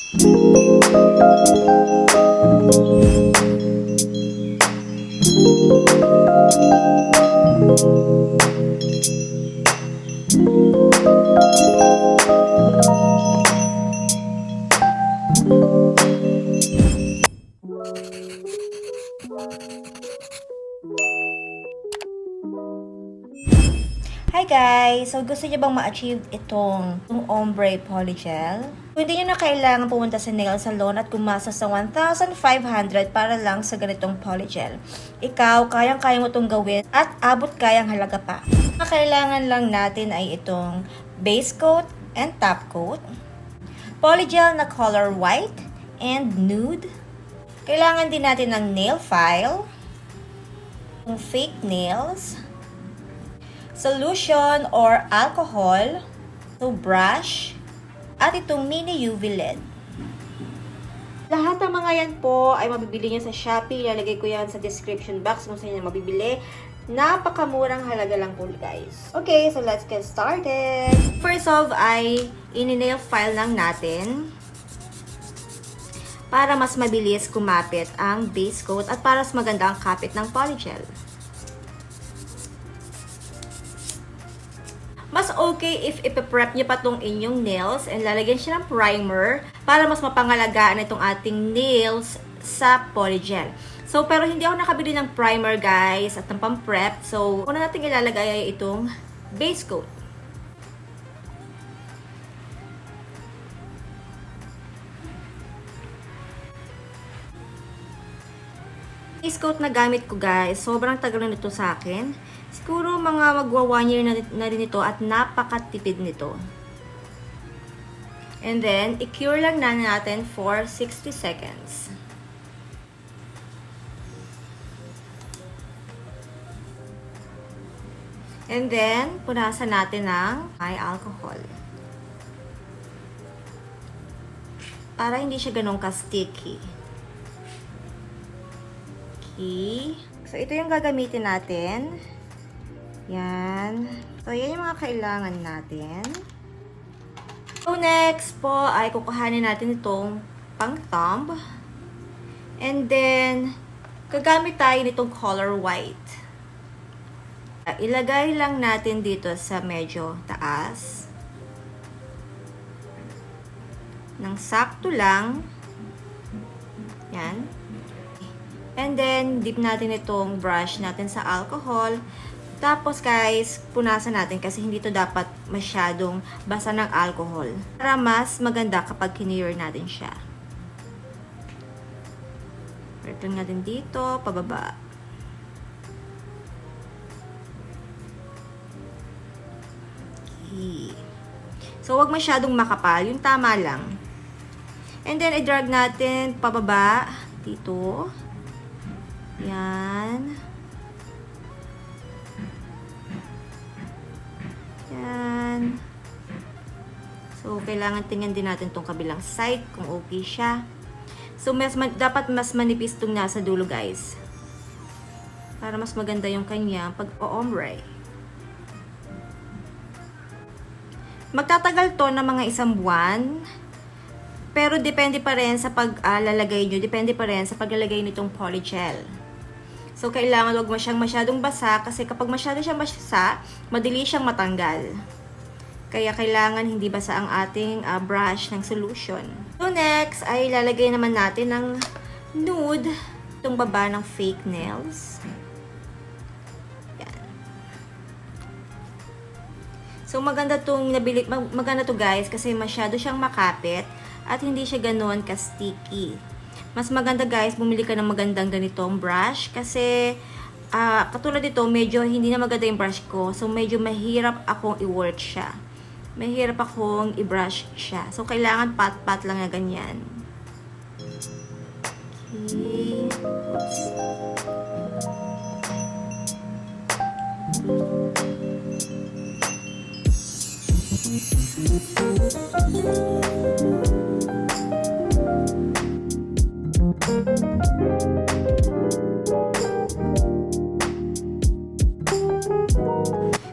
Hi guys! So gusto niyo bang ma-achieve itong Ombre Polygel? Hindi niyo na kailangan pumunta sa nail salon at gumasa sa 1,500 para lang sa ganitong polygel. Ikaw, kayang-kaya mo itong gawin at abot kayang halaga pa. Ang kailangan lang natin ay itong base coat and top coat, polygel na color white and nude. Kailangan din natin ng nail file, fake nails, solution or alcohol, so brush, at itong mini UV LED. Lahat ng mga yan po ay mabibili nyo sa Shopee. Lalagay ko yan sa description box kung saan nyo mabibili. Napakamurang halaga lang po guys. Okay, so let's get started. First off ay ini-nail file lang natin para mas mabilis kumapit ang base coat at para mas maganda ang kapit ng polygel. Mas okay if ipe-prep nyo pa itong inyong nails and lalagyan siya ng primer para mas mapangalagaan itong ating nails sa polygel. So, pero hindi ako nakabili ng primer guys at ng pang-prep. So, una natin ilalagay ay itong base coat. Base coat na gamit ko guys, sobrang tagal na nito sa akin. Siguro mga magwa 1 year na rin ito at napakatipid nito. And then, i-cure lang na natin for 60 seconds. And then, punasan natin ng may alcohol. Para hindi siya ganun ka-sticky. Okay. So, ito yung gagamitin natin. Yan. So, yan yung mga kailangan natin. So, next po ay kukuhanin natin itong pang-thumb. And then, gagamit tayo nitong color white. Ilagay lang natin dito sa medyo taas. Nang sakto lang. Yan. And then, dip natin itong brush natin sa alcohol. Tapos guys, punasan natin kasi hindi to dapat masyadong basa ng alcohol. Para mas maganda kapag kinir natin siya. Ito natin dito, pababa. Okay. So, wag masyadong makapal. Yung tama lang. And then, i-drag natin pababa dito. Yan. Yan. So, kailangan tingnan din natin tong kabilang side kung okay siya. So, dapat mas manipis itong nasa dulo, guys. Para mas maganda yung kanya pag-ombre. Magtatagal to ng mga 1 buwan. Pero depende pa rin sa paglalagay nyo. Depende pa rin sa paglalagay nitong polygel. So, kailangan wag masyadong basa kasi kapag masyado siyang basa, madali siyang matanggal. Kaya kailangan hindi basa ang ating brush ng solution. So, next ay lalagay naman natin ng nude itong baba ng fake nails. Yan. So, maganda to guys kasi masyado siyang makapit at hindi siya ganoon ka-sticky. Mas maganda guys, bumili ka ng magandang ganitong brush kasi katulad dito, medyo hindi na maganda yung brush ko. So, medyo mahirap akong i-work siya. Mahirap akong i-brush siya. So, kailangan pat-pat lang na ganyan. Okay.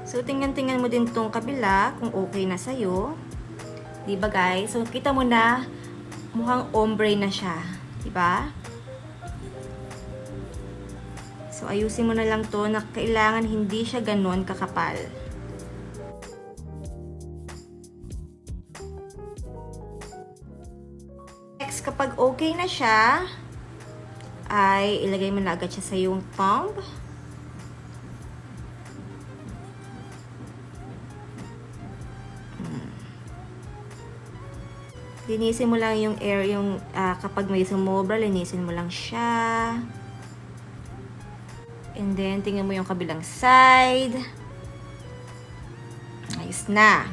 So, tingnan mo din tong kabila kung okay na sa'yo. Diba guys? So, kita mo na mukhang ombre na siya. Diba? So, ayusin mo na lang to na kailangan hindi siya ganon kakapal. Next, kapag okay na siya, ay ilagay mo na agad siya sa iyong thumb. Linisin mo lang yung air, kapag may sumobra, linisin mo lang siya. And then, tingnan mo yung kabilang side. Ayos na.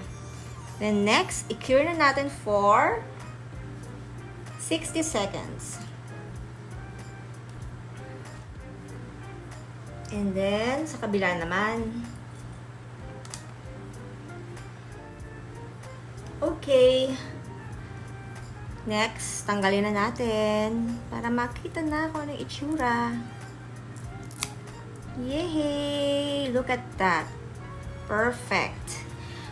Then next, i-cure na natin for 60 seconds. And then, sa kabila naman. Okay. Next, tanggalin na natin para makita na kung ano yung itsura. Yay! Look at that. Perfect.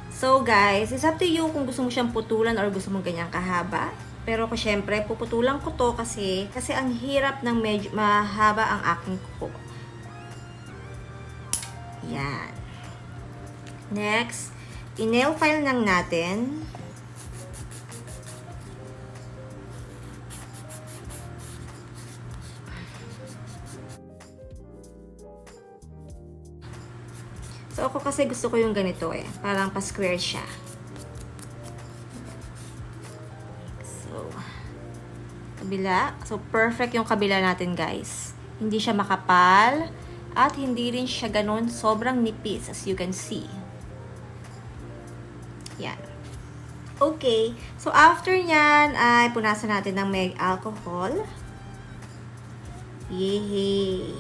So guys, it's up to you kung gusto mo siyang putulan or gusto mo ganyang kahaba. Pero ko syempre, puputulan ko to kasi ang hirap ng medyo mahaba ang aking kuko. Yan. Next, i-nail file lang natin. So, ako kasi gusto ko yung ganito eh. Parang pa-square siya. So, kabila. So, perfect yung kabila natin, guys. Hindi siya makapal. At hindi rin siya ganun sobrang nipis, as you can see. Yan. Okay. So, after nyan, ay punasan natin ng may alcohol. Yehey!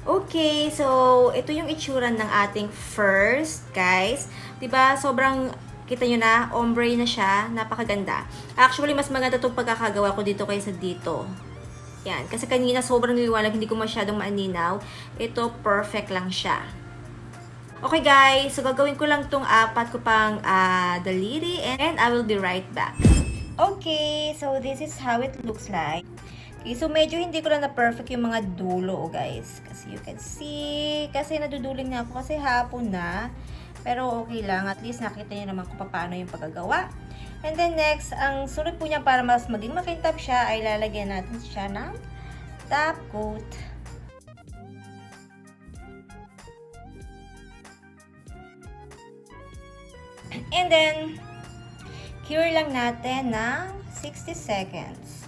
Okay, so ito yung itsura ng ating first, guys. 'Di ba? Sobrang kita nyo na, ombre na siya, napakaganda. Actually, mas maganda 'tong pagkakagawa ko dito kaysa dito. Yan, kasi kanina sobrang liwanag, hindi ko masyadong maaninaw. Ito perfect lang siya. Okay, guys, so gagawin ko lang 'tong apat ko pang daliri and I will be right back. Okay, so this is how it looks like. Okay, so medyo hindi ko lang na-perfect yung mga dulo, guys. Kasi you can see, kasi naduduling na ako kasi hapon na. Pero okay lang, at least nakita niyo naman kung paano yung paggagawa. And then next, ang sunod po niya para mas maging makintab siya, ay lalagyan natin siya ng top coat. And then, cure lang natin ng 60 seconds.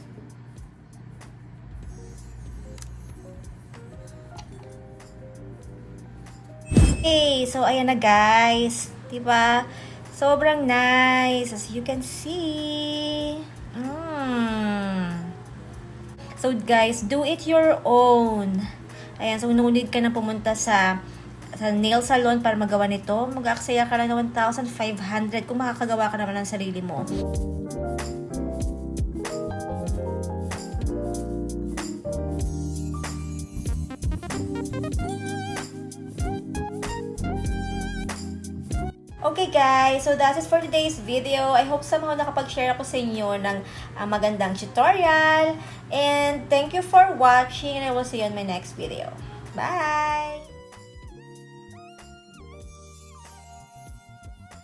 Okay, so ayan na guys. Diba? Sobrang nice. As you can see. So guys, do it your own. Ayan, so no need ka na pumunta sa nail salon para magawa nito. Mag-aaksaya ka lang ng 1,500 kung makakagawa ka naman ng sarili mo. Okay guys, so that's it for today's video. I hope somehow nakapag-share ako sa inyo ng magandang tutorial. And thank you for watching and I will see you on my next video. Bye!